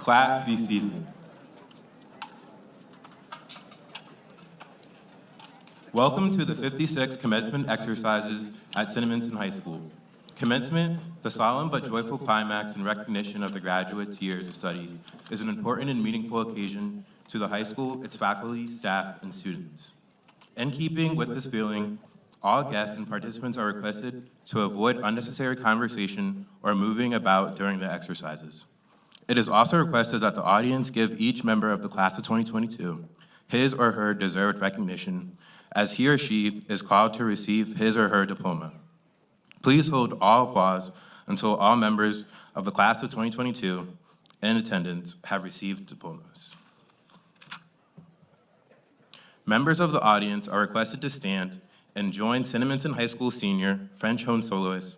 Class, be seated. Welcome to the 56th Commencement exercises at Cinnaminson High School. Commencement, the solemn but joyful climax in recognition of the graduates' years of studies, is an important and meaningful occasion to the high school, its faculty, staff, and students. In keeping with this feeling, all guests and participants are requested to avoid unnecessary conversation or moving about during the exercises. It is also requested that the audience give each member of the class of 2022 his or her deserved recognition as he or she is called to receive his or her diploma. Please hold all applause until all members of the class of 2022 in attendance have received diplomas. Members of the audience are requested to stand and join Cinnaminson High School senior French horn soloist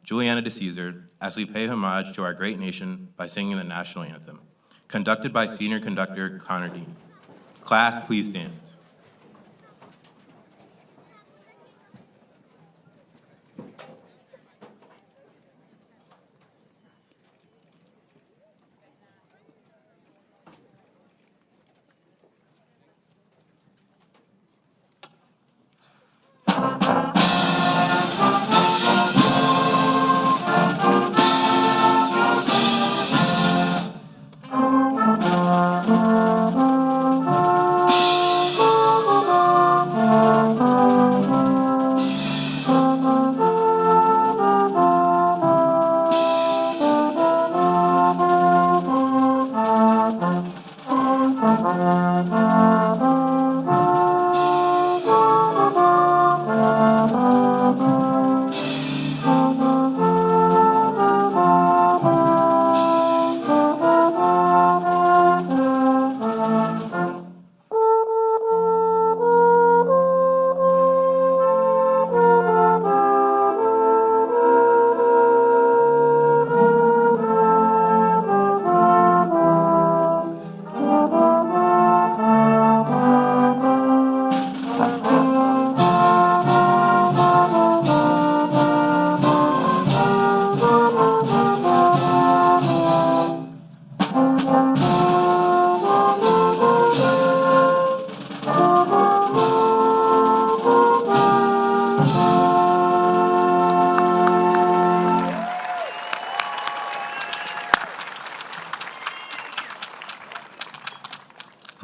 Juliana de Caesar as we pay homage to our great nation by singing the national anthem, conducted by senior conductor Connor Dean. Class, please stand.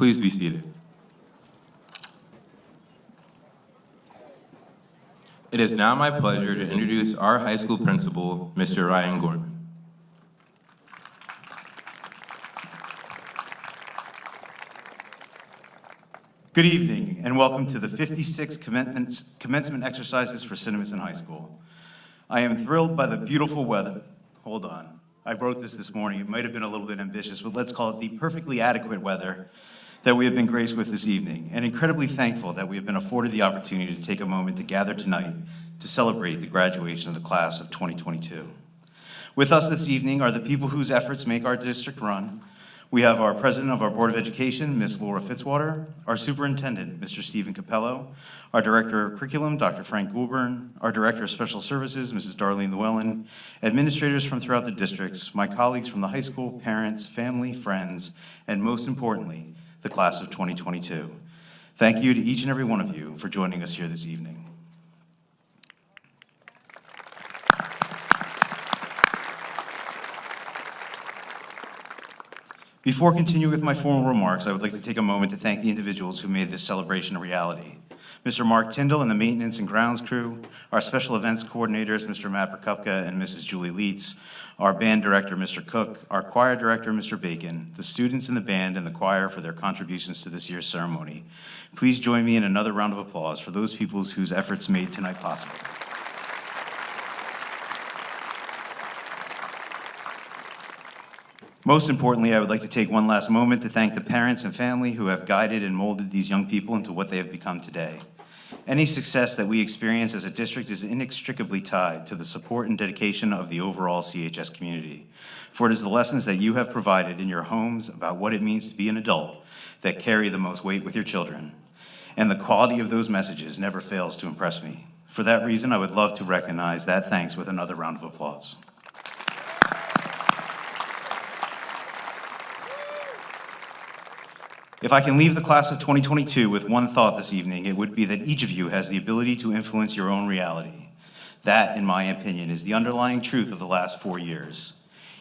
Please be seated. It is now my pleasure to introduce our high school principal, Mr. Ryan Gorman. Good evening, and welcome to the 56th commencement exercises for Cinnaminson High School. I am thrilled by the beautiful weather. Hold on. I wrote this morning. It might have been a little bit ambitious, but let's call it the perfectly adequate weather that we have been graced with this evening, and incredibly thankful that we have been afforded the opportunity to take a moment to gather tonight to celebrate the graduation of the class of 2022. With us this evening are the people whose efforts make our district run. We have our President of our Board of Education, Ms. Laura Fitzwater, our Superintendent, Mr. Stephen Capello, our Director of Curriculum, Dr. Frank Goulburn, our Director of Special Services, Mrs. Darlene Llewellyn, administrators from throughout the districts, my colleagues from the high school, parents, family, friends, and most importantly, the class of 2022. Thank you to each and every one of you for joining us here this evening. Before continuing with my formal remarks, I would like to take a moment to thank the individuals who made this celebration a reality. Mr. Mark Tyndall and the maintenance and grounds crew, our special events coordinators, Mr. Matt Prokopka and Mrs. Julie Leitz, our band director, Mr. Cook, our choir director, Mr. Bacon, the students in the band and the choir for their contributions to this year's ceremony. Please join me in another round of applause for those people whose efforts made tonight possible. Most importantly, I would like to take one last moment to thank the parents and family who have guided and molded these young people into what they have become today. Any success that we experience as a district is inextricably tied to the support and dedication of the overall CHS community. For it is the lessons that you have provided in your homes about what it means to be an adult that carry the most weight with your children. And the quality of those messages never fails to impress me. For that reason, I would love to recognize that thanks with another round of applause. If I can leave the class of 2022 with one thought this evening, it would be that each of you has the ability to influence your own reality. That, in my opinion, is the underlying truth of the last 4 years.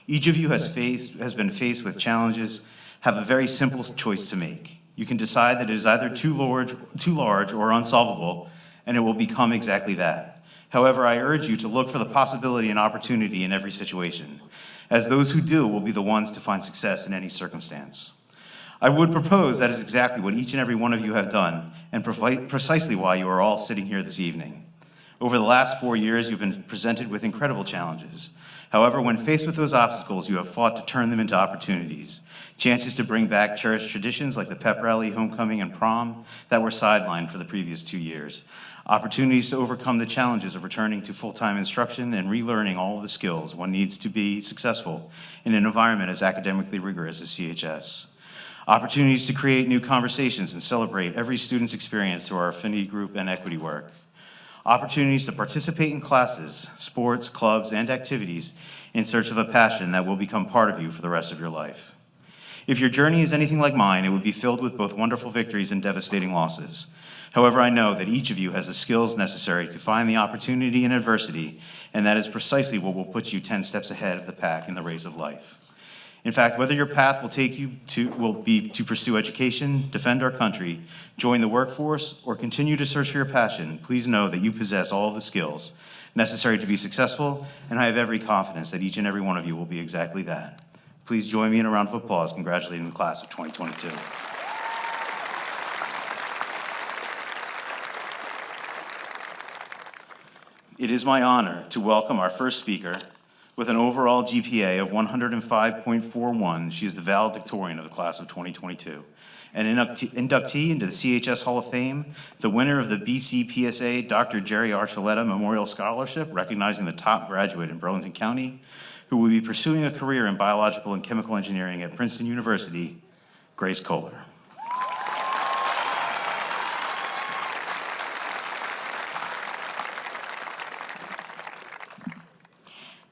Each of you has been faced with challenges, have a very simple choice to make. You can decide that it is either too large or unsolvable, and it will become exactly that. However, I urge you to look for the possibility and opportunity in every situation, as those who do will be the ones to find success in any circumstance. I would propose that is exactly what each and every one of you have done, and precisely why you are all sitting here this evening. Over the last 4 years, you've been presented with incredible challenges. However, when faced with those obstacles, you have fought to turn them into opportunities, chances to bring back cherished traditions like the pep rally, homecoming, and prom that were sidelined for the previous 2 years, opportunities to overcome the challenges of returning to full-time instruction and relearning all of the skills one needs to be successful in an environment as academically rigorous as CHS. Opportunities to create new conversations and celebrate every student's experience through our affinity group and equity work. Opportunities to participate in classes, sports, clubs, and activities in search of a passion that will become part of you for the rest of your life. If your journey is anything like mine, it would be filled with both wonderful victories and devastating losses. However, I know that each of you has the skills necessary to find the opportunity in adversity, and that is precisely what will put you 10 steps ahead of the pack in the race of life. In fact, whether your path will be to pursue education, defend our country, join the workforce, or continue to search for your passion, please know that you possess all of the skills necessary to be successful, and I have every confidence that each and every one of you will be exactly that. Please join me in a round of applause congratulating the class of 2022. It is my honor to welcome our first speaker. With an overall GPA of 105.41, she is the valedictorian of the class of 2022, an inductee into the CHS Hall of Fame, the winner of the BCPSA Dr. Jerry Archuleta Memorial Scholarship, recognizing the top graduate in Burlington County, who will be pursuing a career in biological and chemical engineering at Princeton University, Grace Kohler.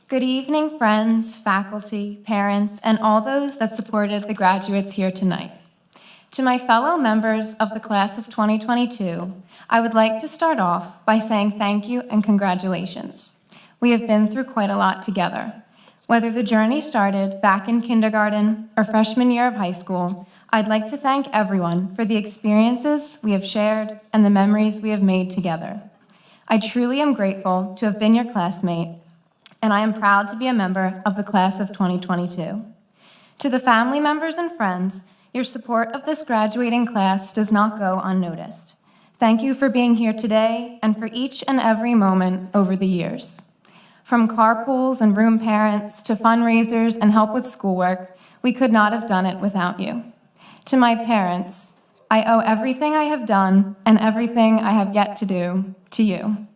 Good evening, friends, faculty, parents, and all those that supported the graduates here tonight. To my fellow members of the class of 2022, I would like to start off by saying thank you and congratulations. We have been through quite a lot together. Whether the journey started back in kindergarten or freshman year of high school, I'd like to thank everyone for the experiences we have shared and the memories we have made together. I truly am grateful to have been your classmate, and I am proud to be a member of the class of 2022. To the family members and friends, your support of this graduating class does not go unnoticed. Thank you for being here today and for each and every moment over the years. From carpools and room parents to fundraisers and help with schoolwork, we could not have done it without you. To my parents, I owe everything I have done and everything I have yet to do to you.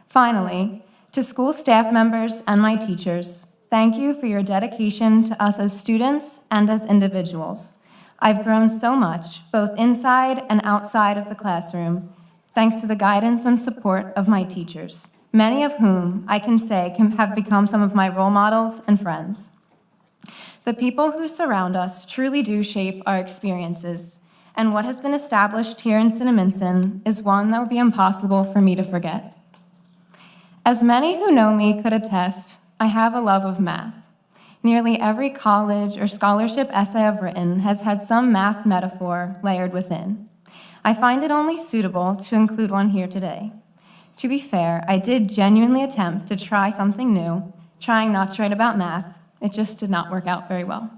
Finally, to school staff members and my teachers, thank you for your dedication to us as students and as individuals. I've grown so much, both inside and outside of the classroom, thanks to the guidance and support of my teachers, many of whom I can say have become some of my role models and friends. The people who surround us truly do shape our experiences, and what has been established here in Cinnaminson is one that would be impossible for me to forget. As many who know me could attest, I have a love of math. Nearly every college or scholarship essay I've written has had some math metaphor layered within. I find it only suitable to include one here today. To be fair, I did genuinely attempt to try something new, trying not to write about math. It just did not work out very well.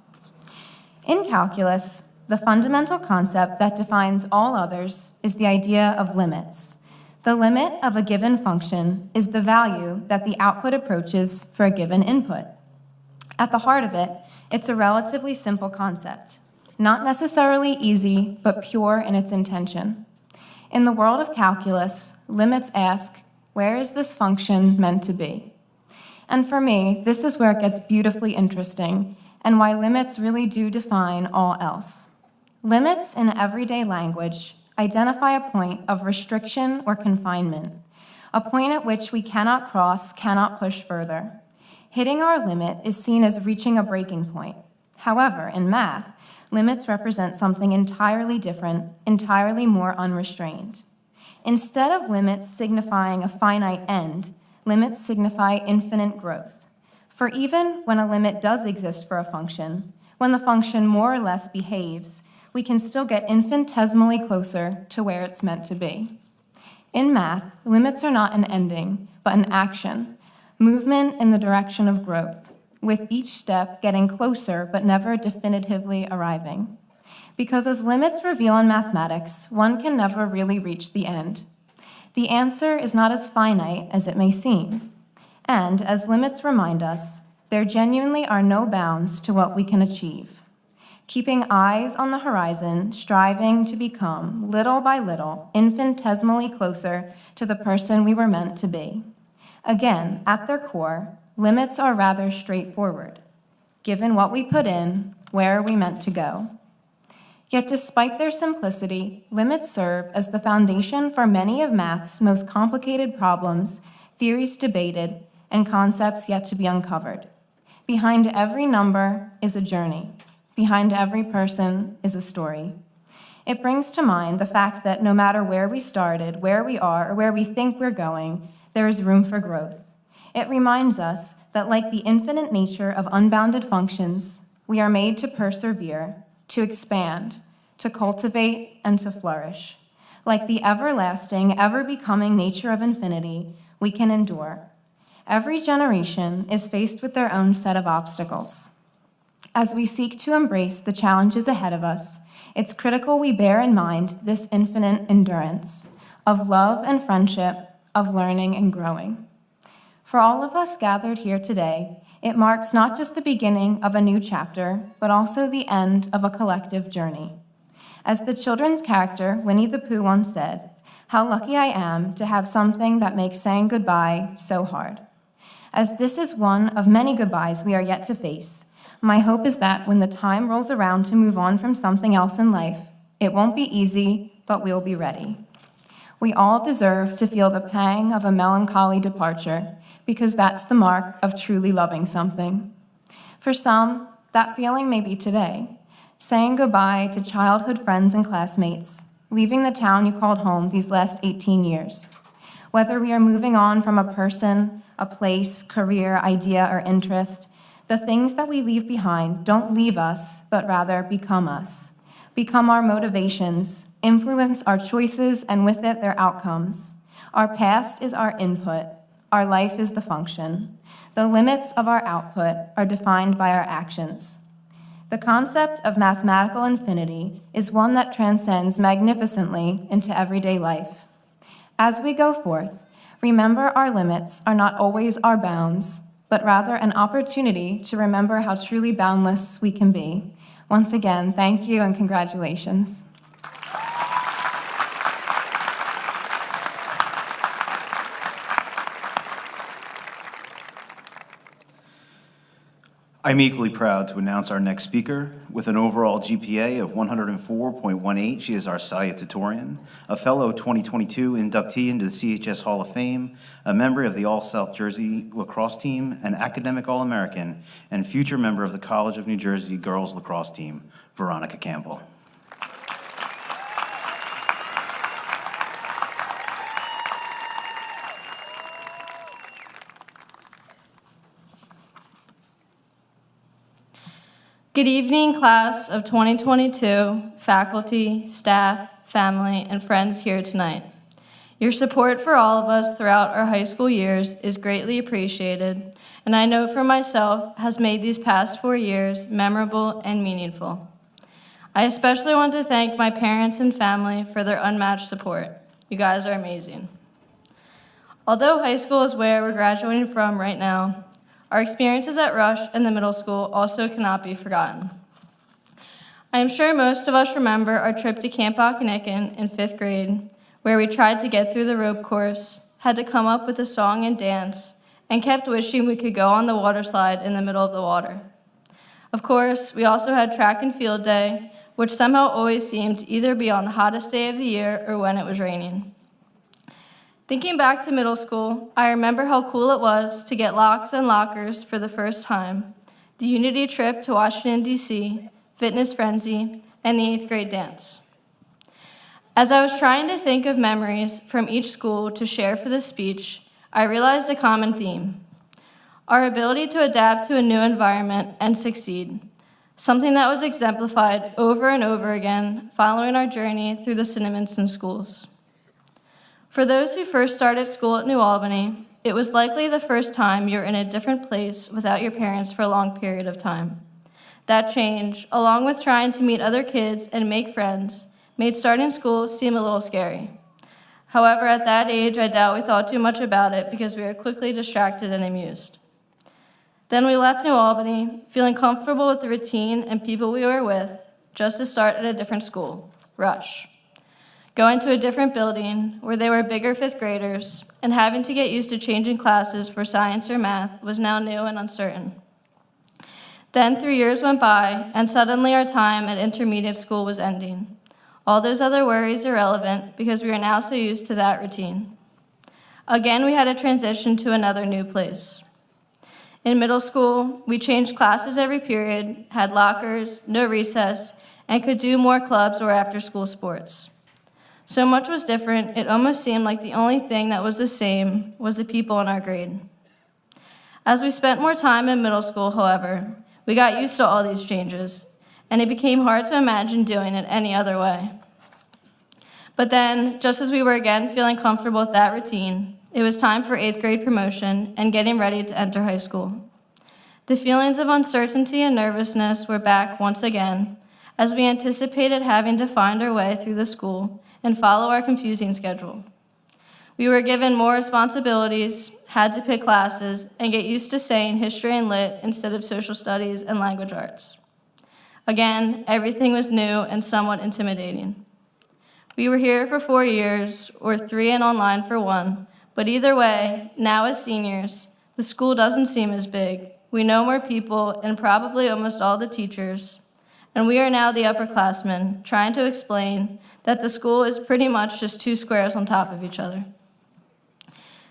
In calculus, the fundamental concept that defines all others is the idea of limits. The limit of a given function is the value that the output approaches for a given input. At the heart of it, it's a relatively simple concept, not necessarily easy, but pure in its intention. In the world of calculus, limits ask, where is this function meant to be? And for me, this is where it gets beautifully interesting, and why limits really do define all else. Limits in everyday language identify a point of restriction or confinement, a point at which we cannot cross, cannot push further. Hitting our limit is seen as reaching a breaking point. However, in math, limits represent something entirely different, entirely more unrestrained. Instead of limits signifying a finite end, limits signify infinite growth. For even when a limit does exist for a function, when the function more or less behaves, we can still get infinitesimally closer to where it's meant to be. In math, limits are not an ending, but an action, movement in the direction of growth, with each step getting closer but never definitively arriving. Because as limits reveal in mathematics, one can never really reach the end. The answer is not as finite as it may seem. And as limits remind us, there genuinely are no bounds to what we can achieve. Keeping eyes on the horizon, striving to become, little by little, infinitesimally closer to the person we were meant to be. Again, at their core, limits are rather straightforward. Given what we put in, where are we meant to go? Yet despite their simplicity, limits serve as the foundation for many of math's most complicated problems, theories debated, and concepts yet to be uncovered. Behind every number is a journey. Behind every person is a story. It brings to mind the fact that no matter where we started, where we are, or where we think we're going, there is room for growth. It reminds us that like the infinite nature of unbounded functions, we are made to persevere, to expand, to cultivate, and to flourish. Like the everlasting, ever-becoming nature of infinity, we can endure. Every generation is faced with their own set of obstacles. As we seek to embrace the challenges ahead of us, it's critical we bear in mind this infinite endurance of love and friendship, of learning and growing. For all of us gathered here today, it marks not just the beginning of a new chapter, but also the end of a collective journey. As the children's character, Winnie the Pooh, once said, "How lucky I am to have something that makes saying goodbye so hard." As this is one of many goodbyes we are yet to face, my hope is that when the time rolls around to move on from something else in life, it won't be easy, but we'll be ready. We all deserve to feel the pang of a melancholy departure, because that's the mark of truly loving something. For some, that feeling may be today, saying goodbye to childhood friends and classmates, leaving the town you called home these last 18 years. Whether we are moving on from a person, a place, career, idea, or interest, the things that we leave behind don't leave us, but rather become us, become our motivations, influence our choices, and with it, their outcomes. Our past is our input. Our life is the function. The limits of our output are defined by our actions. The concept of mathematical infinity is one that transcends magnificently into everyday life. As we go forth, remember our limits are not always our bounds, but rather an opportunity to remember how truly boundless we can be. Once again, thank you and congratulations. I'm equally proud to announce our next speaker. With an overall GPA of 104.18, she is our salutatorian, a fellow 2022 inductee into the CHS Hall of Fame, a member of the All-South Jersey lacrosse team, an academic All-American, and future member of the College of New Jersey girls lacrosse team, Veronica Campbell. Good evening, class of 2022, faculty, staff, family, and friends here tonight. Your support for all of us throughout our high school years is greatly appreciated, and I know for myself has made these past 4 years memorable and meaningful. I especially want to thank my parents and family for their unmatched support. You guys are amazing. Although high school is where we're graduating from right now, our experiences at Rush and the middle school also cannot be forgotten. I am sure most of us remember our trip to Camp Occonequan in 5th grade, where we tried to get through the rope course, had to come up with a song and dance, and kept wishing we could go on the water slide in the middle of the water. Of course, we also had track and field day, which somehow always seemed to either be on the hottest day of the year or when it was raining. Thinking back to middle school, I remember how cool it was to get locks and lockers for the first time, the Unity trip to Washington, D.C., fitness frenzy, and the 8th grade dance. As I was trying to think of memories from each school to share for this speech, I realized a common theme: our ability to adapt to a new environment and succeed, something that was exemplified over and over again following our journey through the Cinnaminson schools. For those who first started school at New Albany, it was likely the first time you were in a different place without your parents for a long period of time. That change, along with trying to meet other kids and make friends, made starting school seem a little scary. However, at that age, I doubt we thought too much about it because we were quickly distracted and amused. Then we left New Albany, feeling comfortable with the routine and people we were with, just to start at a different school, Rush. Going to a different building where they were bigger 5th graders and having to get used to changing classes for science or math was now new and uncertain. Then 3 years went by, and suddenly our time at intermediate school was ending. All those other worries irrelevant because we were now so used to that routine. Again, we had to transition to another new place. In middle school, we changed classes every period, had lockers, no recess, and could do more clubs or after-school sports. So much was different, it almost seemed like the only thing that was the same was the people in our grade. As we spent more time in middle school, however, we got used to all these changes, and it became hard to imagine doing it any other way. But then, just as we were again feeling comfortable with that routine, it was time for 8th grade promotion and getting ready to enter high school. The feelings of uncertainty and nervousness were back once again, as we anticipated having to find our way through the school and follow our confusing schedule. We were given more responsibilities, had to pick classes, and get used to saying history and lit instead of social studies and language arts. Again, everything was new and somewhat intimidating. We were here for 4 years, or 3 and online for 1, but either way, now as seniors, the school doesn't seem as big. We know more people and probably almost all the teachers, and we are now the upperclassmen trying to explain that the school is pretty much just 2 squares on top of each other.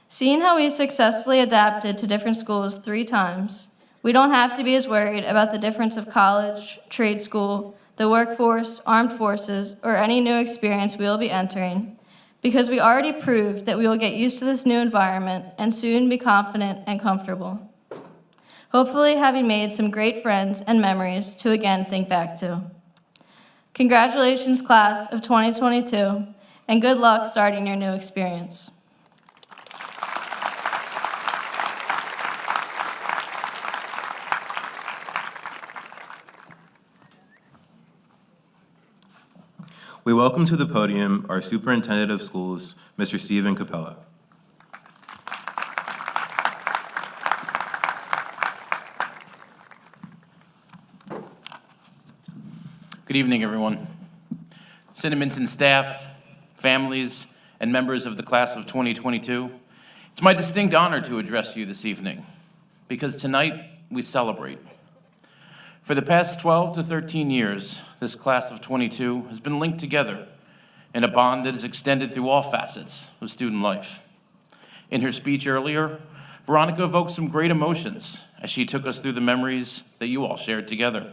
Seeing how we successfully adapted to different schools 3 times, we don't have to be as worried about the difference of college, trade school, the workforce, armed forces, or any new experience we will be entering, because we already proved that we will get used to this new environment and soon be confident and comfortable. Hopefully having made some great friends and memories to again think back to. Congratulations, class of 2022, and good luck starting your new experience. We welcome to the podium our Superintendent of Schools, Mr. Stephen Capella. Good evening, everyone. Cinnaminson staff, families, and members of the class of 2022, it's my distinct honor to address you this evening, because tonight we celebrate. For the past 12 to 13 years, this class of 22 has been linked together in a bond that is extended through all facets of student life. In her speech earlier, Veronica evoked some great emotions as she took us through the memories that you all shared together.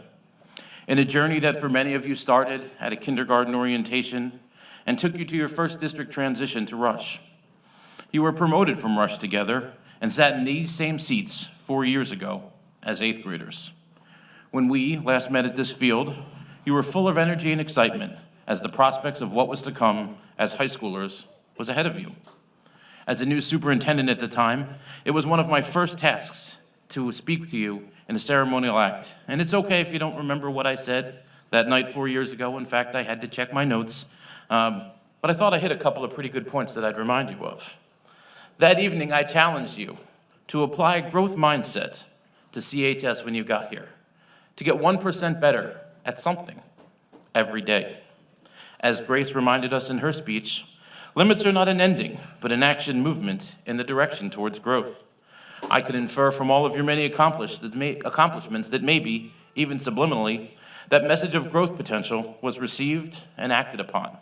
In a journey that for many of you started at a kindergarten orientation and took you to your first district transition to Rush. You were promoted from Rush together and sat in these same seats 4 years ago as 8th graders. When we last met at this field, you were full of energy and excitement as the prospects of what was to come as high schoolers was ahead of you. As a new superintendent at the time, it was one of my first tasks to speak to you in a ceremonial act. And it's okay if you don't remember what I said that night 4 years ago. In fact, I had to check my notes. But I thought I hit a couple of pretty good points that I'd remind you of. That evening, I challenged you to apply a growth mindset to CHS when you got here, to get 1% better at something every day. As Grace reminded us in her speech, limits are not an ending, but an action movement in the direction towards growth. I could infer from all of your many accomplishments that maybe, even subliminally, that message of growth potential was received and acted upon.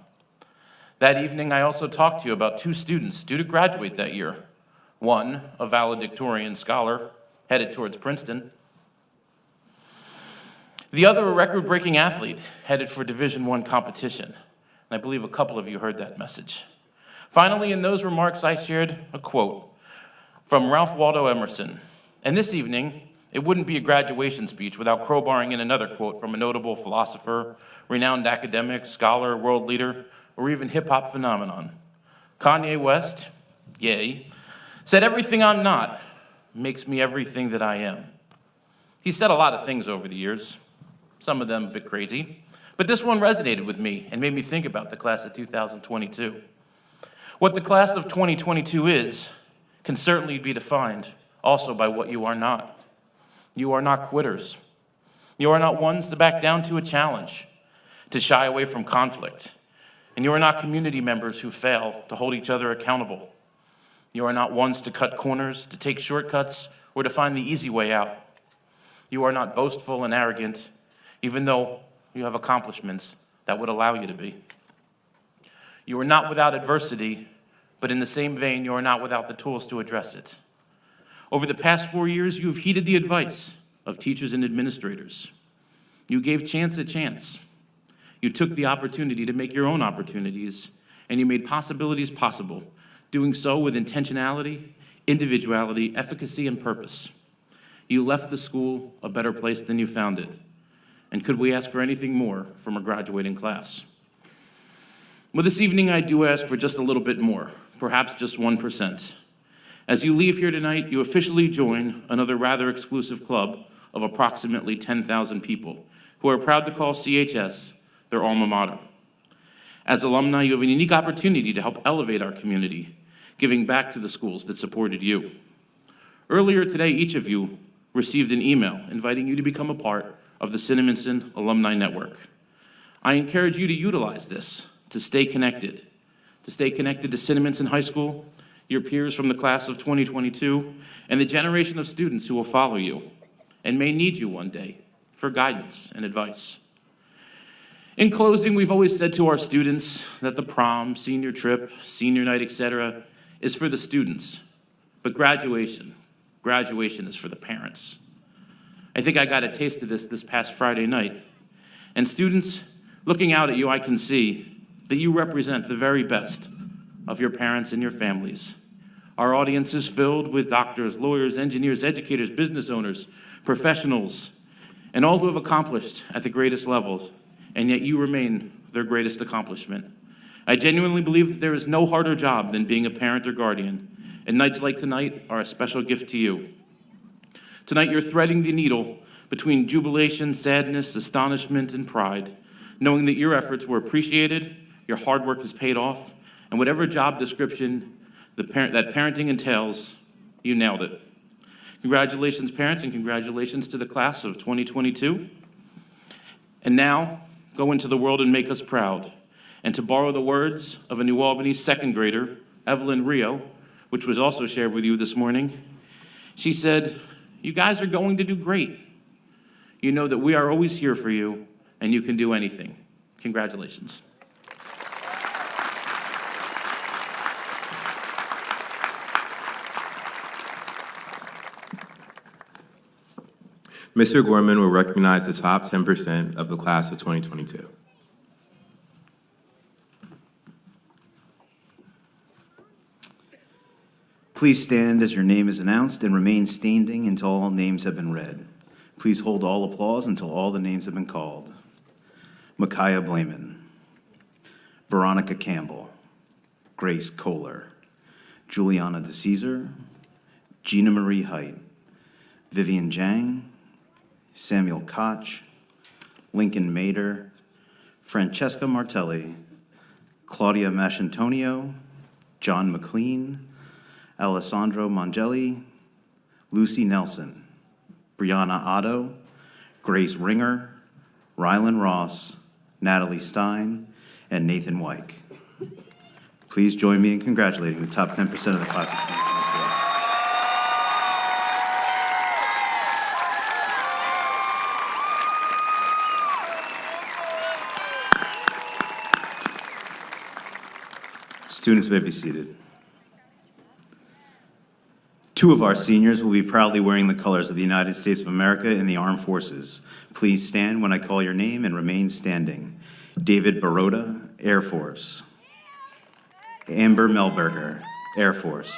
That evening, I also talked to you about 2 students due to graduate that year. One, a valedictorian scholar headed towards Princeton. The other, a record-breaking athlete headed for Division I competition. And I believe a couple of you heard that message. Finally, in those remarks, I shared a quote from Ralph Waldo Emerson. And this evening, it wouldn't be a graduation speech without crowbarring in another quote from a notable philosopher, renowned academic, scholar, world leader, or even hip-hop phenomenon. Kanye West, yay, said, "Everything I'm not makes me everything that I am." He said a lot of things over the years, some of them a bit crazy, but this one resonated with me and made me think about the class of 2022. What the class of 2022 is can certainly be defined also by what you are not. You are not quitters. You are not ones to back down to a challenge, to shy away from conflict. And you are not community members who fail to hold each other accountable. You are not ones to cut corners, to take shortcuts, or to find the easy way out. You are not boastful and arrogant, even though you have accomplishments that would allow you to be. You are not without adversity, but in the same vein, you are not without the tools to address it. Over the past 4 years, you have heeded the advice of teachers and administrators. You gave chance a chance. You took the opportunity to make your own opportunities, and you made possibilities possible, doing so with intentionality, individuality, efficacy, and purpose. You left the school a better place than you found it. And could we ask for anything more from a graduating class? Well, this evening I do ask for just a little bit more, perhaps just 1%. As you leave here tonight, you officially join another rather exclusive club of approximately 10,000 people who are proud to call CHS their alma mater. As alumni, you have a unique opportunity to help elevate our community, giving back to the schools that supported you. Earlier today, each of you received an email inviting you to become a part of the Cinnaminson Alumni Network. I encourage you to utilize this to stay connected to Cinnaminson High School, your peers from the class of 2022, and the generation of students who will follow you and may need you one day for guidance and advice. In closing, we've always said to our students that the prom, senior trip, senior night, etc., is for the students, but graduation is for the parents. I think I got a taste of this past Friday night. And students, looking out at you, I can see that you represent the very best of your parents and your families. Our audience is filled with doctors, lawyers, engineers, educators, business owners, professionals, and all who have accomplished at the greatest levels, and yet you remain their greatest accomplishment. I genuinely believe that there is no harder job than being a parent or guardian, and nights like tonight are a special gift to you. Tonight you're threading the needle between jubilation, sadness, astonishment, and pride, knowing that your efforts were appreciated, your hard work has paid off, and whatever job description that parenting entails, you nailed it. Congratulations, parents, and congratulations to the class of 2022. And now, go into the world and make us proud. And to borrow the words of a New Albany second grader, Evelyn Rio, which was also shared with you this morning, she said, "You guys are going to do great. You know that we are always here for you, and you can do anything." Congratulations. Mr. Gorman will recognize the top 10% of the class of 2022. Please stand as your name is announced and remain standing until all names have been read. Please hold all applause until all the names have been called. Micaiah Blaman, Veronica Campbell, Grace Kohler, Juliana DeCesar, Gina Marie Height, Vivian Jang, Samuel Koch, Lincoln Mader, Francesca Martelli, Claudia Maschantonio, John McLean, Alessandro Mangelli, Lucy Nelson, Brianna Otto, Grace Ringer, Rylan Ross, Natalie Stein, and Nathan Wyke. Please join me in congratulating the top 10% of the class of 2022. Students may be seated. Two of our seniors will be proudly wearing the colors of the United States of America and the Armed Forces. Please stand when I call your name and remain standing. David Baroda, Air Force. Amber Melberger, Air Force.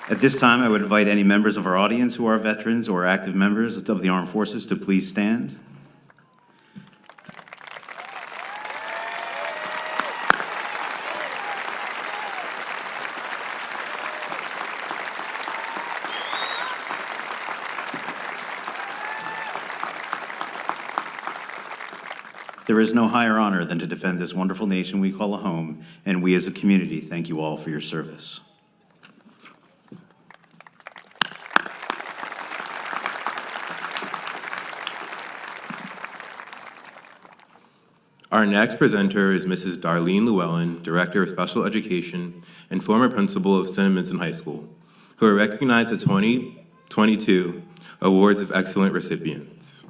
At this time, I would invite any members of our audience who are veterans or active members of the Armed Forces to please stand. There is no higher honor than to defend this wonderful nation we call a home, and we as a community thank you all for your service. Our next presenter is Mrs. Darlene Llewellyn, Director of Special Education and former principal of Cinnaminson High School, who are recognized as 2022 Awards of Excellent recipients.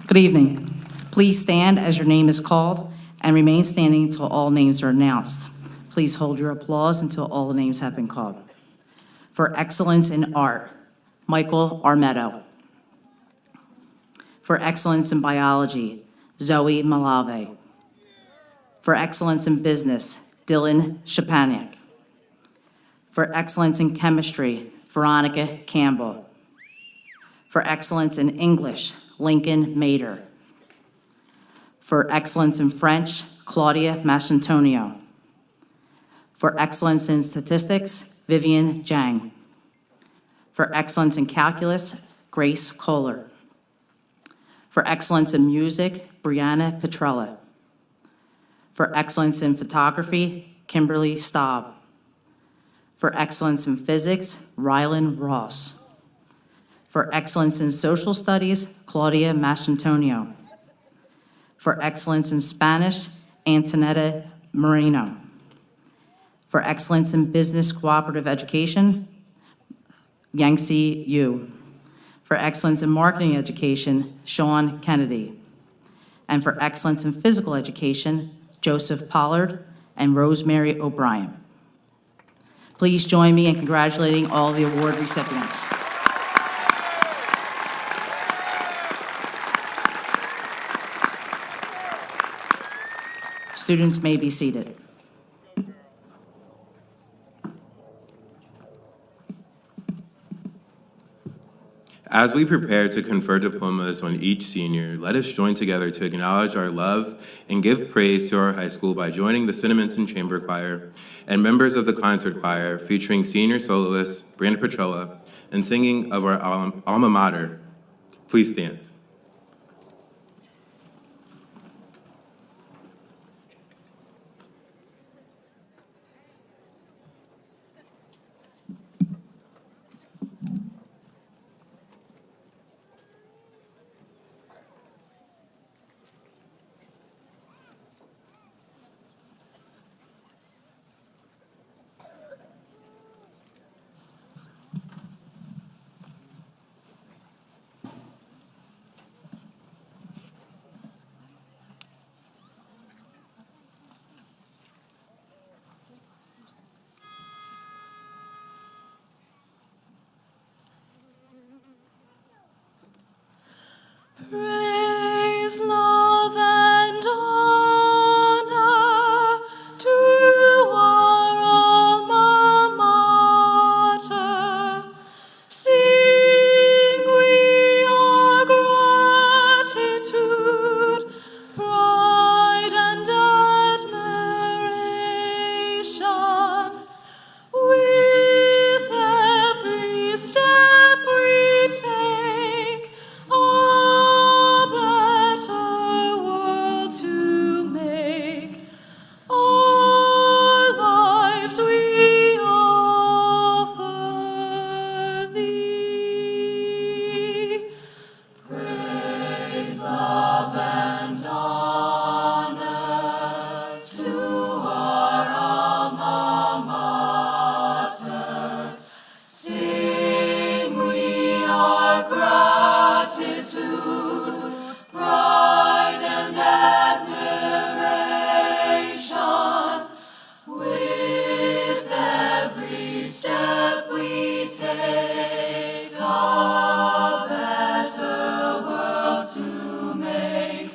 Good evening. Please stand as your name is called and remain standing until all names are announced. Please hold your applause until all the names have been called. For excellence in art, Michael Armetto. For excellence in biology, Zoe Malave. For excellence in business, Dylan Shapaniak. For excellence in chemistry, Veronica Campbell. For excellence in English, Lincoln Mader. For excellence in French, Claudia Mastantonio. For excellence in statistics, Vivian Zhang. For excellence in calculus, Grace Kohler. For excellence in music, Brianna Petrella. For excellence in photography, Kimberly Staub. For excellence in physics, Rylan Ross. For excellence in social studies, Claudia Mastantonio. For excellence in Spanish, Antonetta Moreno. For excellence in business cooperative education, Yangtze Yu. For excellence in marketing education, Sean Kennedy. And for excellence in physical education, Joseph Pollard and Rosemary O'Brien. Please join me in congratulating all the award recipients. Students may be seated. As we prepare to confer diplomas on each senior, let us join together to acknowledge our love and give praise to our high school by joining the Cinnaminson Chamber Choir and members of the Concert Choir, featuring senior soloist Brianna Petrella and singing of our alma mater. Please stand. Praise, love, and honor to our alma mater. Sing we our gratitude, pride, and admiration. With every step we take, our gratitude, pride and admiration. With every step we take, a better world to make.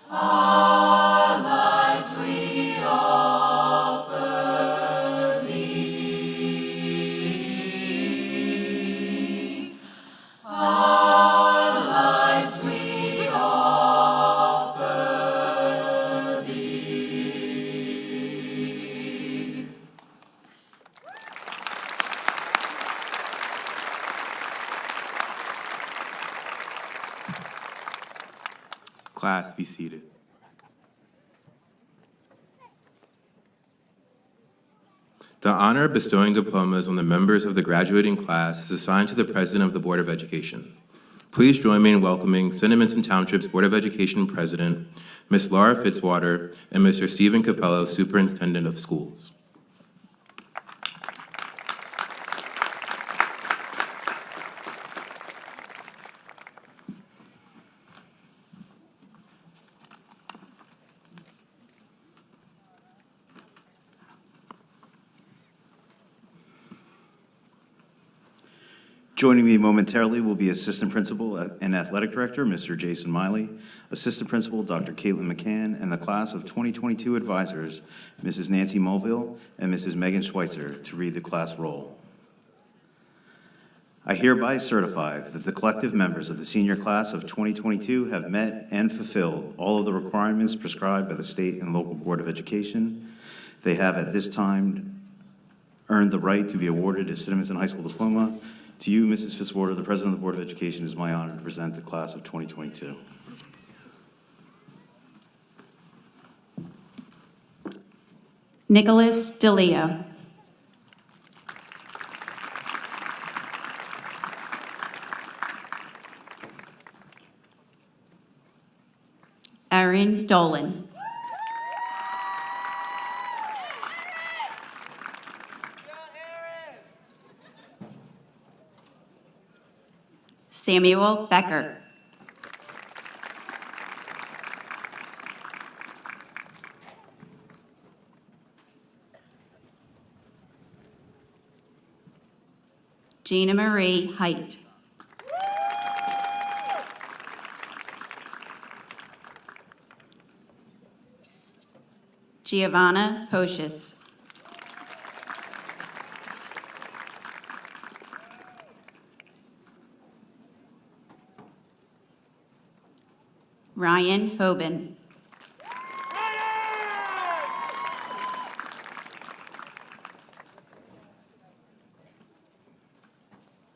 Our lives we offer thee. Our lives we offer thee. Class, be seated. The honor of bestowing diplomas on the members of the graduating class is assigned to the President of the Board of Education. Please join me in welcoming Cinnaminson Township's Board of Education President, Ms. Laura Fitzwater, and Mr. Stephen Capello, Superintendent of Schools. Joining me momentarily will be Assistant Principal and Athletic Director, Mr. Jason Miley, Assistant Principal, Dr. Caitlin McCann, and the Class of 2022 Advisors, Mrs. Nancy Mulville and Mrs. Megan Schweitzer, to read the class roll. I hereby certify that the collective members of the senior class of 2022 have met and fulfilled all of the requirements prescribed by the state and local Board of Education. They have at this time earned the right to be awarded a Cinnaminson High School diploma. To you, Mrs. Fitzwater, the President of the Board of Education, it is my honor to present the class of 2022. Nicholas DeLeo. Erin Dolan. Samuel Becker. Gina Marie Height. Giovanna Pocius. Ryan Hoban.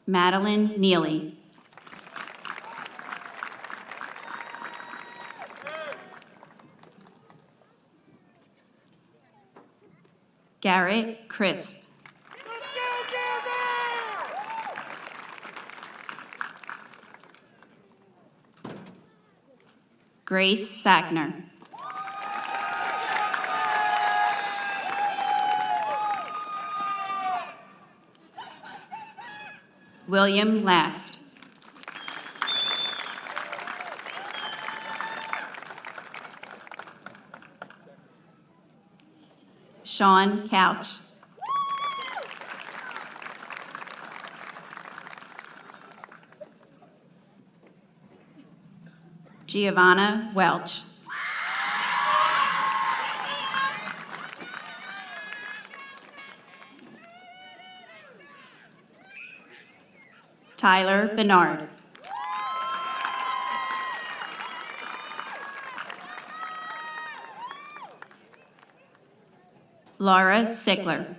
Madeline Neely. Garrett Crisp. Grace Sackner. William Last. Sean Couch. Giovanna Welch. Tyler Bernard. Laura Sickler.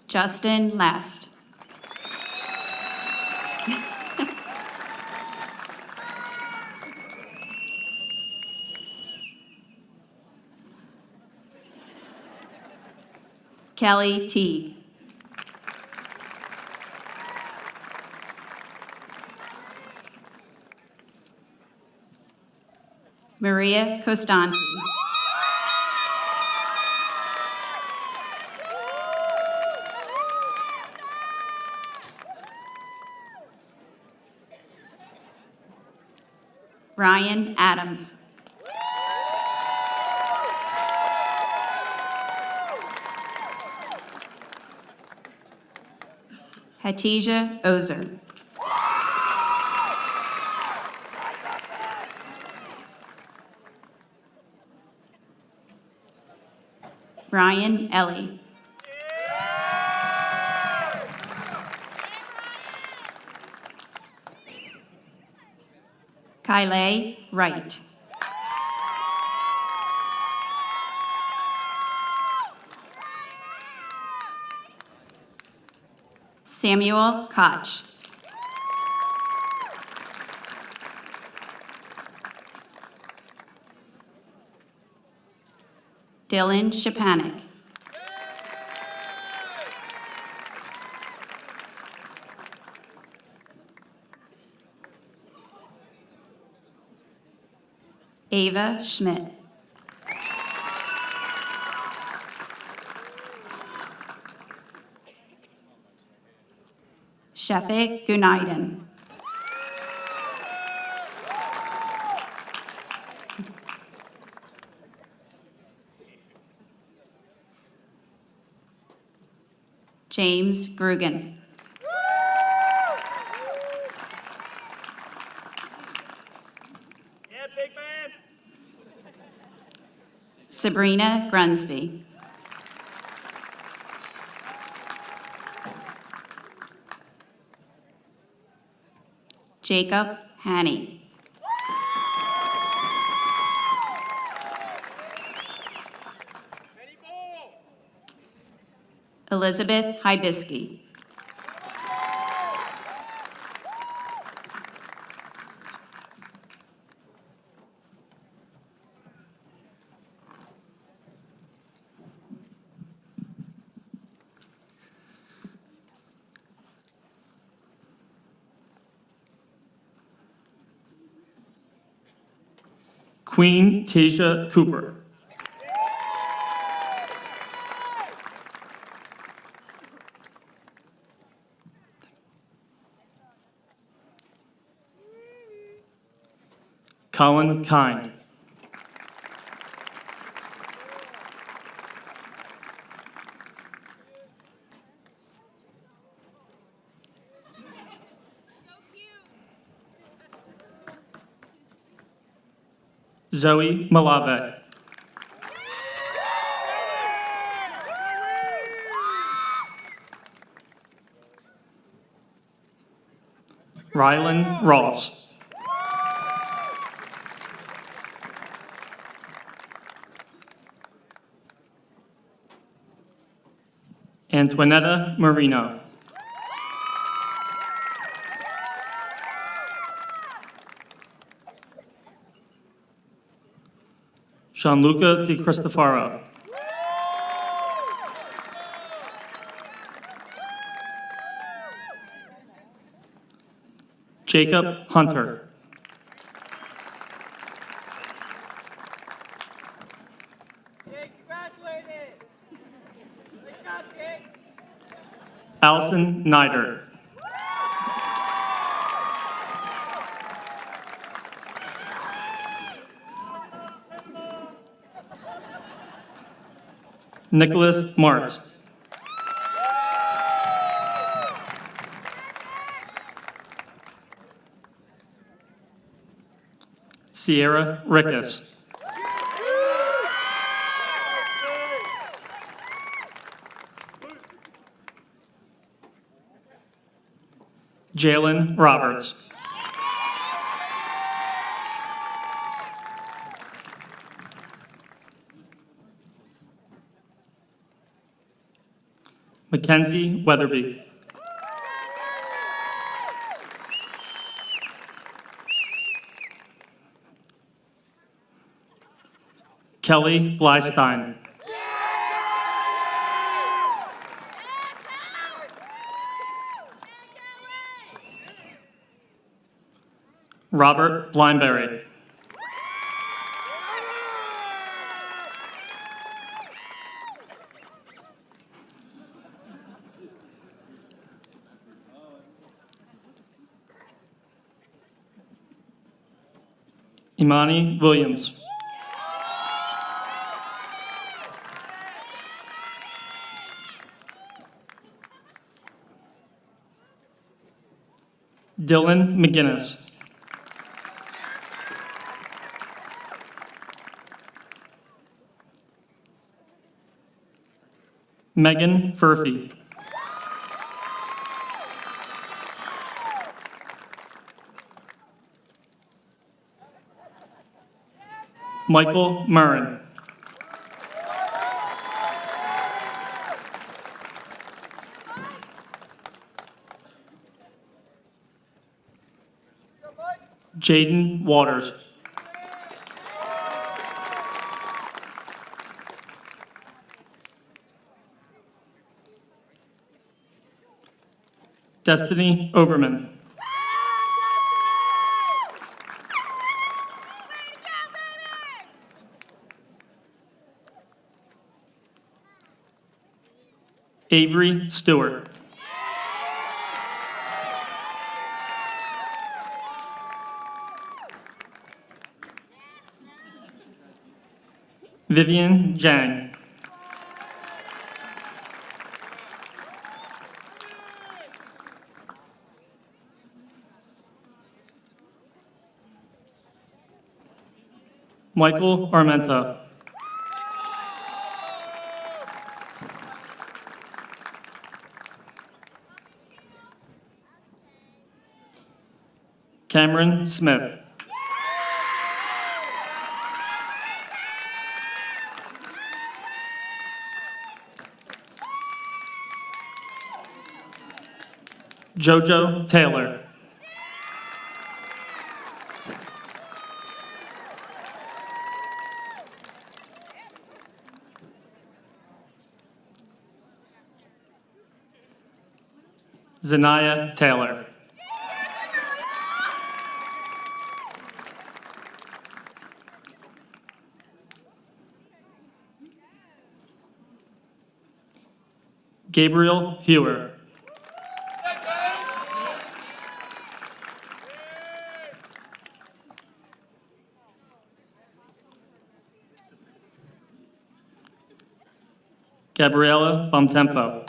Justin Last. Kelly T. Maria Costanti. Ryan Adams. Hatijah Ozer. Ryan Ellie. Kyle Wright. Samuel Koch. Dylan Shapanik. Ava Schmidt. Shefik Gunaidan. James Grugan. Yeah, big man. Sabrina Grunsby. Jacob Haney. Elizabeth Hibisky. Queen Tasia Cooper. Colin Kind. Zoe Malave. Rylan Ross. Antoinetta Marino. Gianluca Di Cristofaro. Jacob Hunter. Jake graduated. Good job, Jake. Allison Nider. Nicholas Martz. Sierra Rickus. Jalen Roberts. Mackenzie Weatherby. Kelly Blystein. Robert Blindberry. Imani Williams. Dylan McGinnis. Megan Furphy. Michael Murrin. Jaden Waters. Destiny Overman. Avery Stewart. Vivian Jang. Michael Armenta. Cameron Smith. Jojo Taylor. Zanaya Taylor. Gabriel Hewer. Gabriela Bumtempo.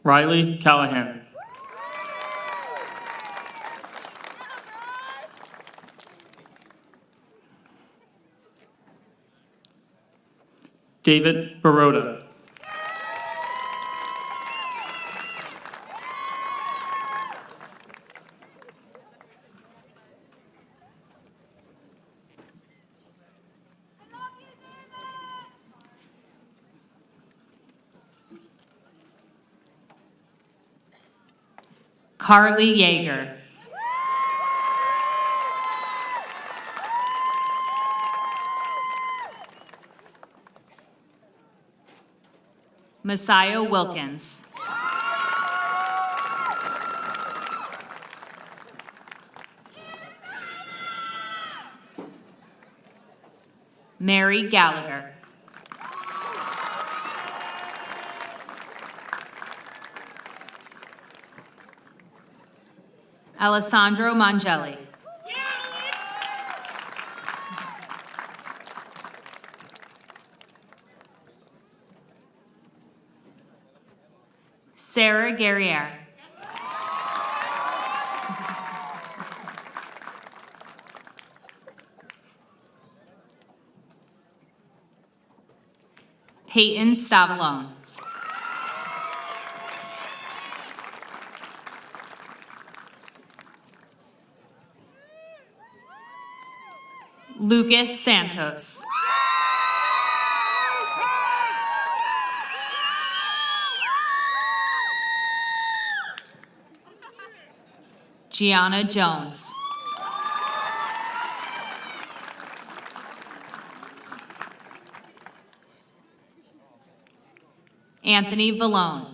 Riley Callahan. David Baroda. Carly Yeager. Messiah Wilkins. Mary Gallagher. Alessandro Mangelli. Sarah Guerriere. Peyton Stavallone. Lucas Santos. Gianna Jones. Anthony Vallone.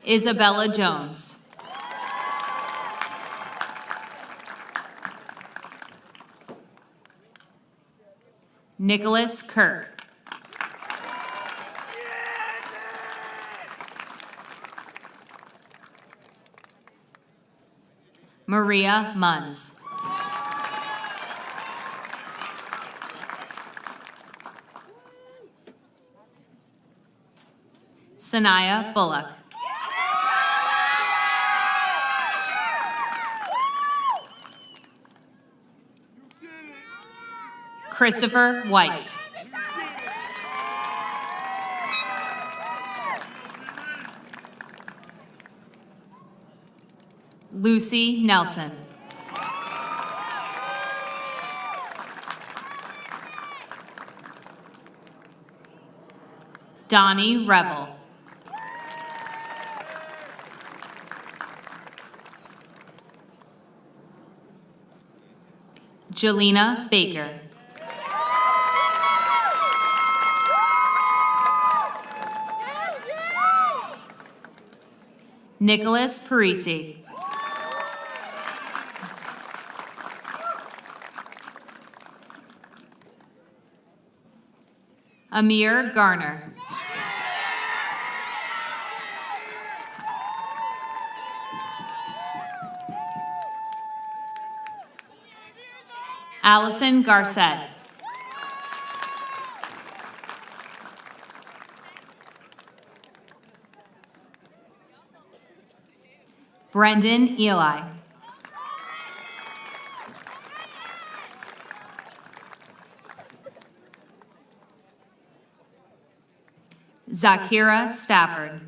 Isabella Jones. Nicholas Kirk. Maria Munns. Sanaya Bullock. Christopher White. Lucy Nelson. Donnie Revel. Jelena Baker. Nicholas Parisi. Amir Garner. Allison Garcet. Brendan Eli. Zakira Stafford.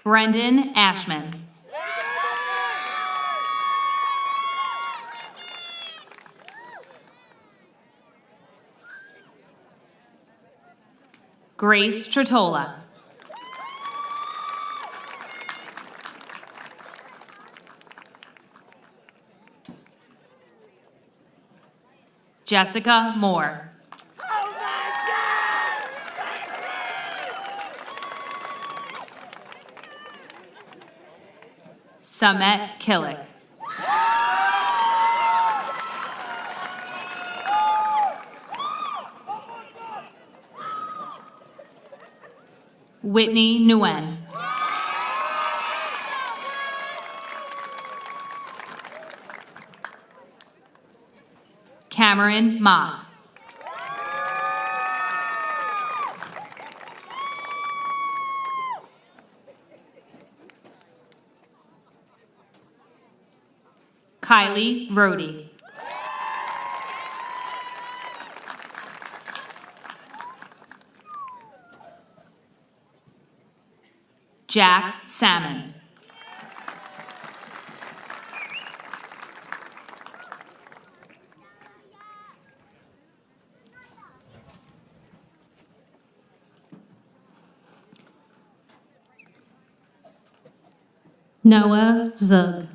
Brendan Ashman. Grace Tretola. Jessica Moore. Samet Killick. Whitney Nguyen. Cameron Mott. Kylie Rohde. Jack Salmon. Noah Zug.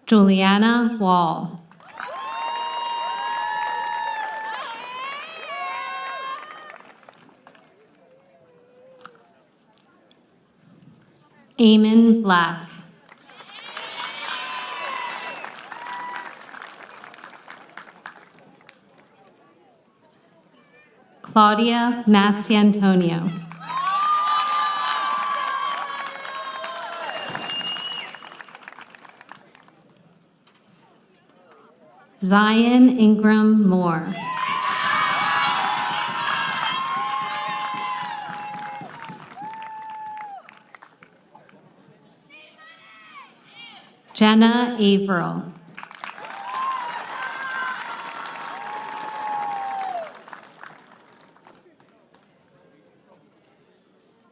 Juliana Wall. Eamon Black. Claudia Mastiantonio. Zion Ingram Moore. Jenna Averill.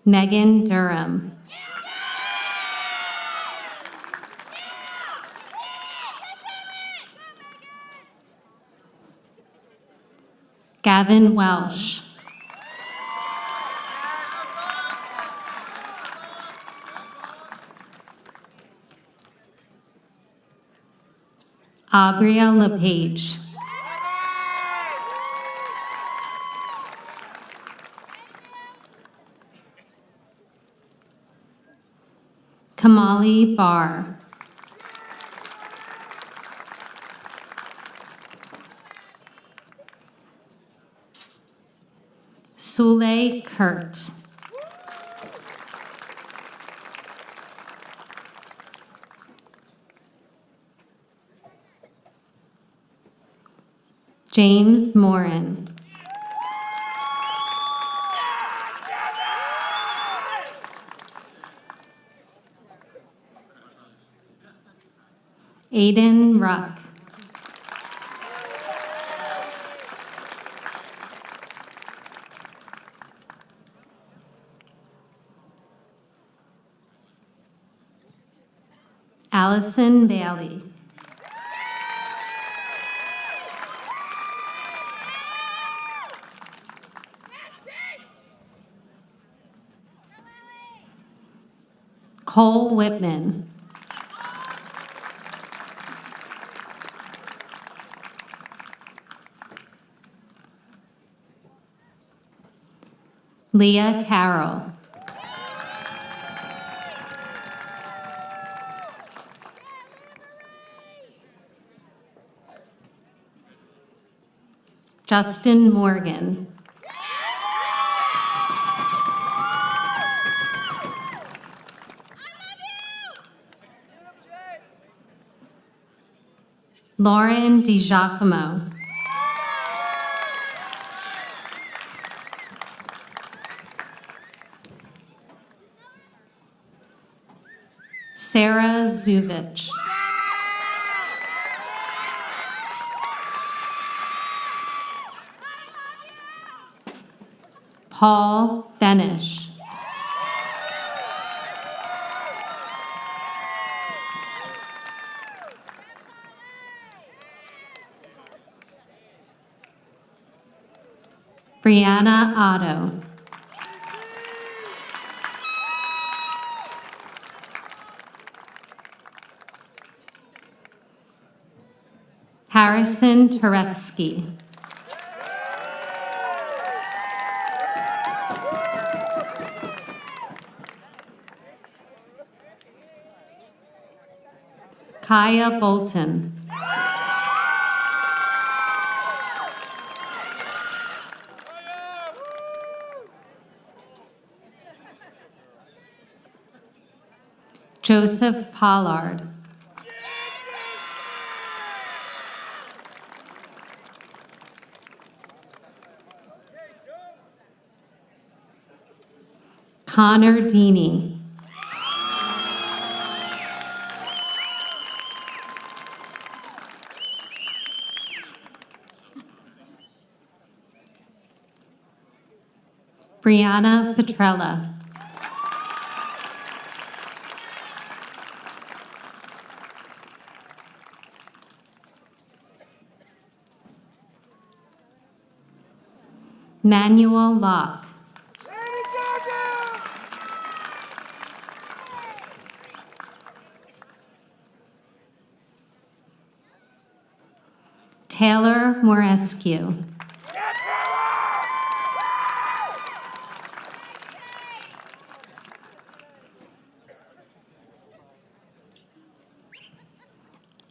Megan Durham. Gavin Welsh. Abria LePage. Kamali Barr. Sule Kurt. James Morin. Aiden Ruck. Allison Bailey. Cole Whitman. Leah Carroll. Justin Morgan. Lauren DiGiacomo. Sarah Zuvich. Paul Benish. Brianna Otto. Harrison Turetsky. Kaya Bolton. Joseph Pollard. Connor Deeney. Brianna Petrella. Manuel Locke. Taylor Morescu.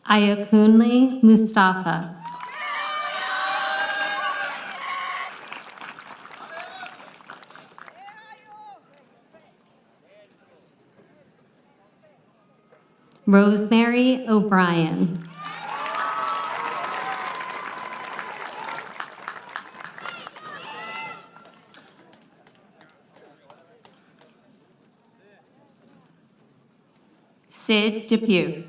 Ayakunle Mustafa. Rosemary O'Brien. Sid Depew.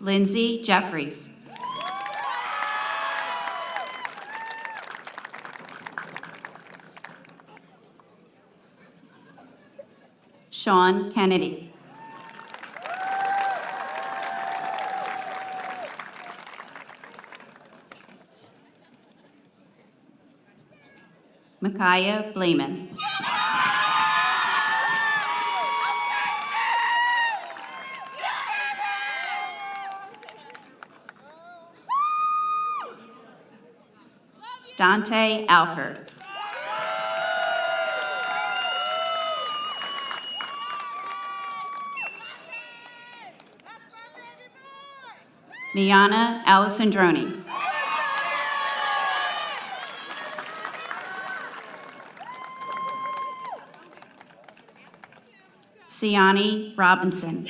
Lindsay Jeffries. Sean Kennedy. Micaiah Bleeman. Dante Alford. Miana Alessandroni. Siani Robinson.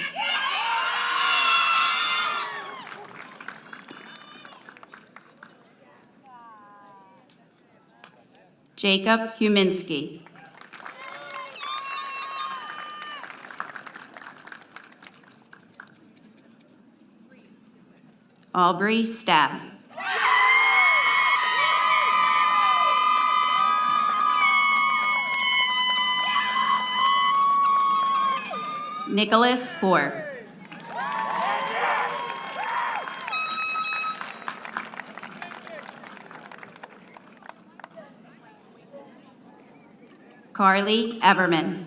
Jacob Huminski. Aubrey Stab. Nicholas Poor. Carly Everman.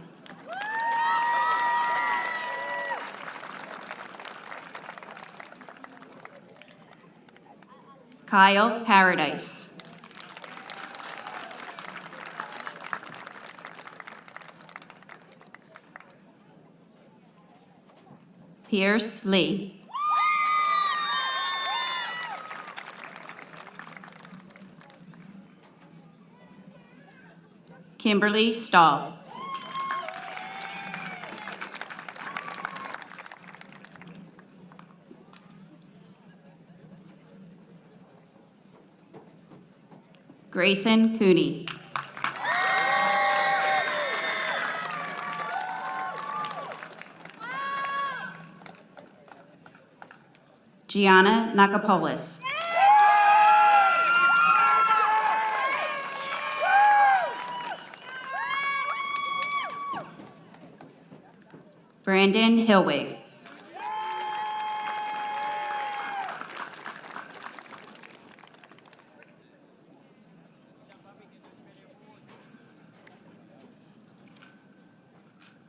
Kyle Paradise. Pierce Lee. Kimberly Stahl. Grayson Cooney. Gianna Nakapolis. Brandon Hillwig.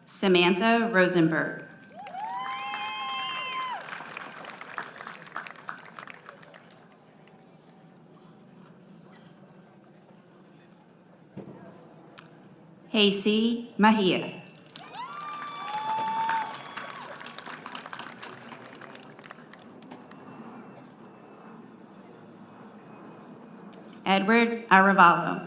Samantha Rosenberg. Hasey Mahia. Edward Aravalo.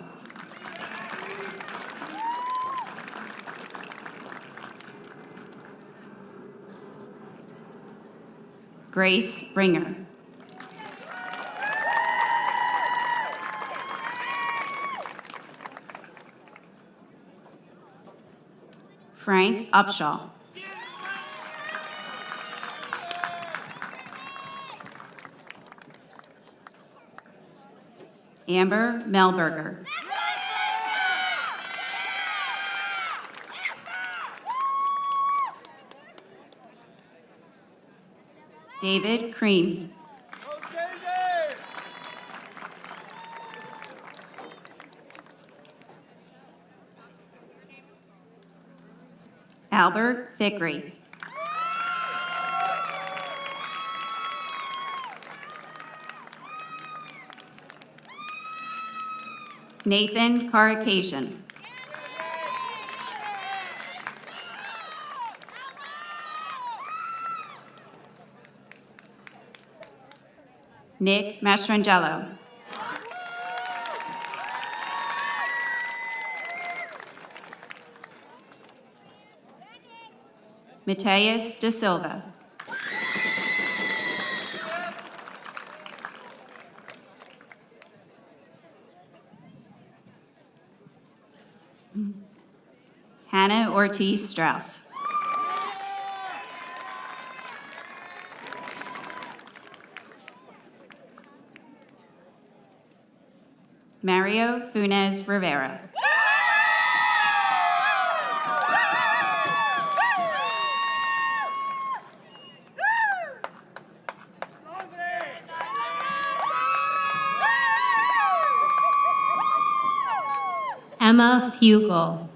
Grace Ringer. Frank Upshaw. Amber Melberger. David Cream. Albert Vickery. Nathan Karakasian. Nick Mastrangelo. Mateus da Silva. Hannah Ortiz Strauss. Mario Funes Rivera. Emma Fugel.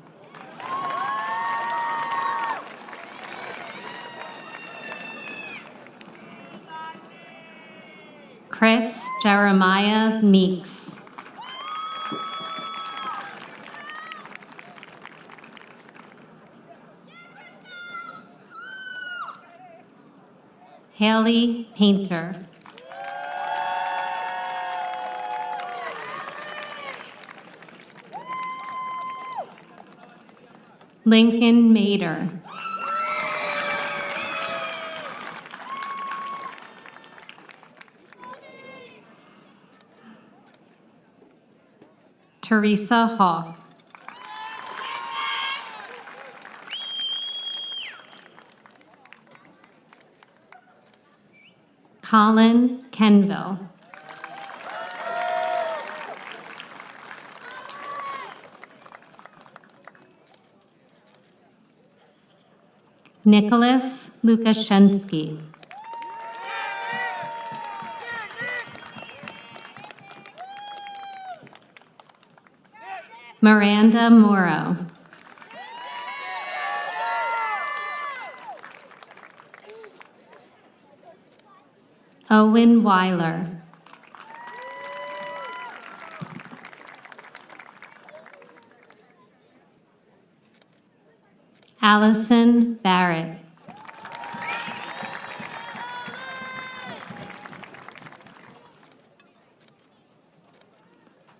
Chris Jeremiah Meeks. Haley Painter. Lincoln Mader. Teresa Hawk. Colin Kenville. Nicholas Lukashensky. Miranda Morrow. Owen Weiler. Allison Barrett.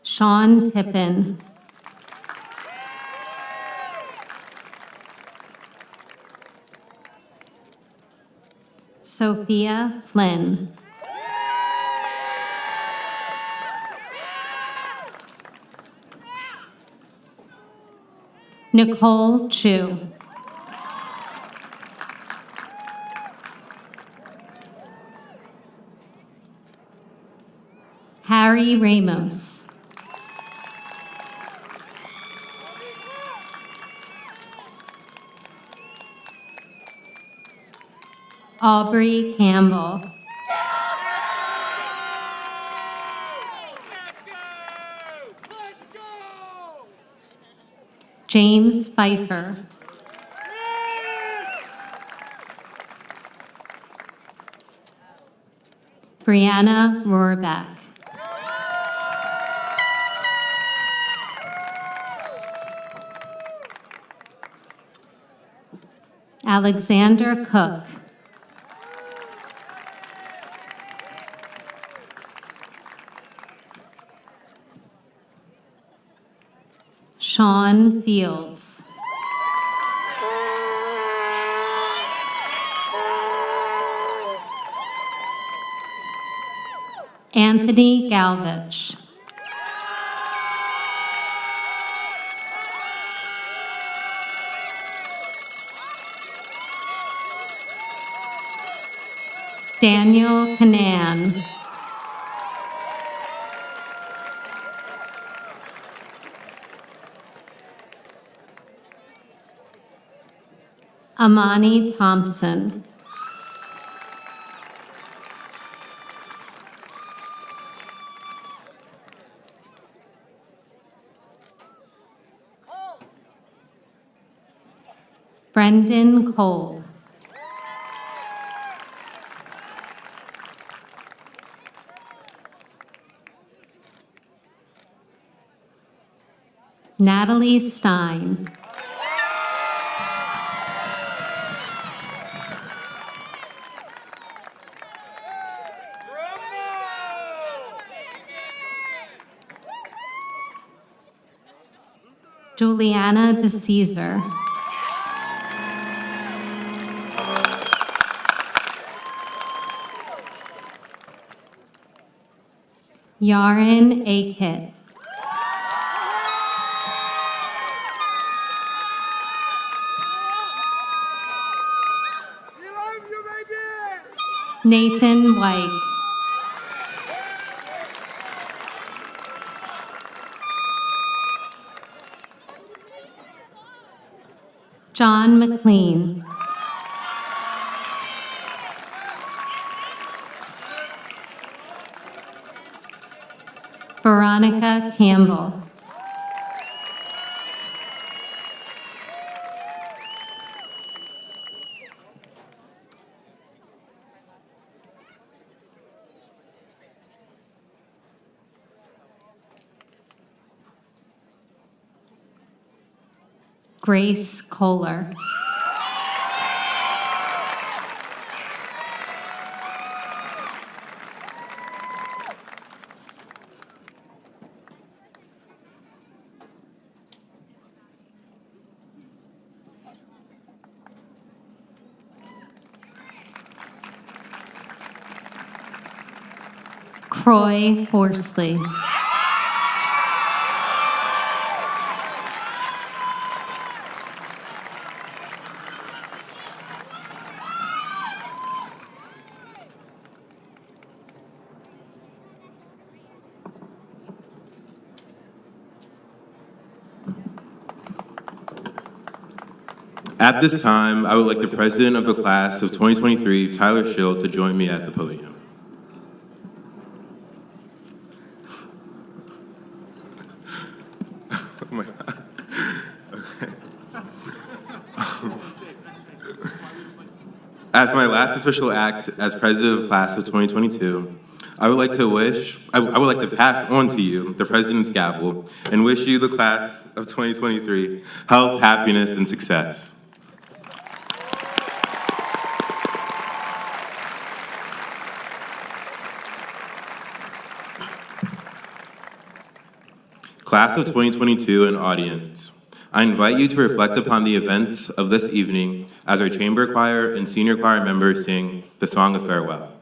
Sean Tippin. Sophia Flynn. Nicole Chu. Harry Ramos. Aubrey Campbell. James Pfeiffer. Brianna Rohrbeck. Alexander Cook. Sean Fields. Anthony Galvich. Daniel Canan. Amani Thompson. Brendan Cole. Natalie Stein. Juliana DeCesar. Yaren Akit. Nathan White. John McLean. Veronica Campbell. Grace Kohler. Croy Horsley. At this time, I would like the president of the class of 2023, Tyler Schill, to join me at the podium. Oh my God. Okay. As my last official act as president of the class of 2022, I would like to pass on to you the president's gavel and wish you, the class of 2023, health, happiness, and success. Class of 2022 and audience, I invite you to reflect upon the events of this evening as our chamber choir and senior choir members sing the Song of Farewell.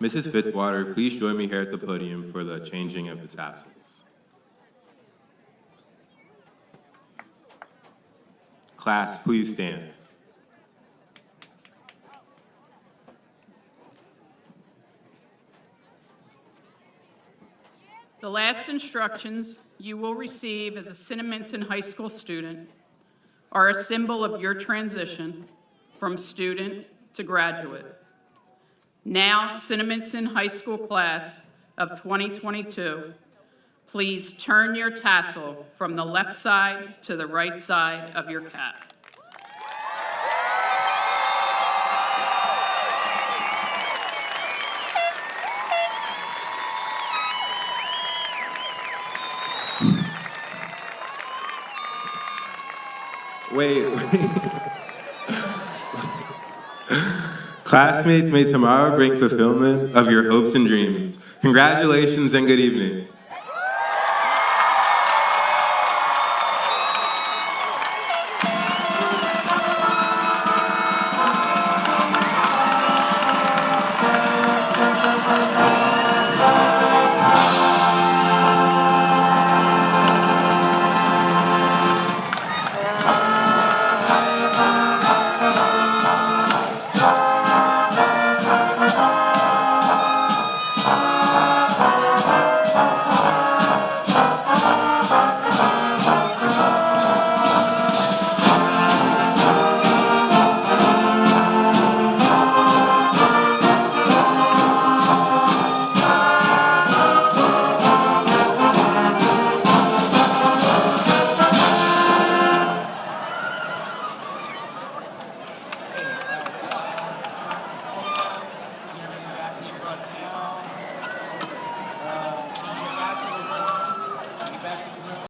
Mrs. Fitzwater, please join me here at the podium for the changing of the tassels. Class, please stand. The last instructions you will receive as a Cinnaminson High School student are a symbol of your transition from student to graduate. Now, Cinnaminson High School class of 2022, please turn your tassel from the left side to the right side of your cap. Wait. Classmates, may tomorrow bring fulfillment of your hopes and dreams. Congratulations and good evening.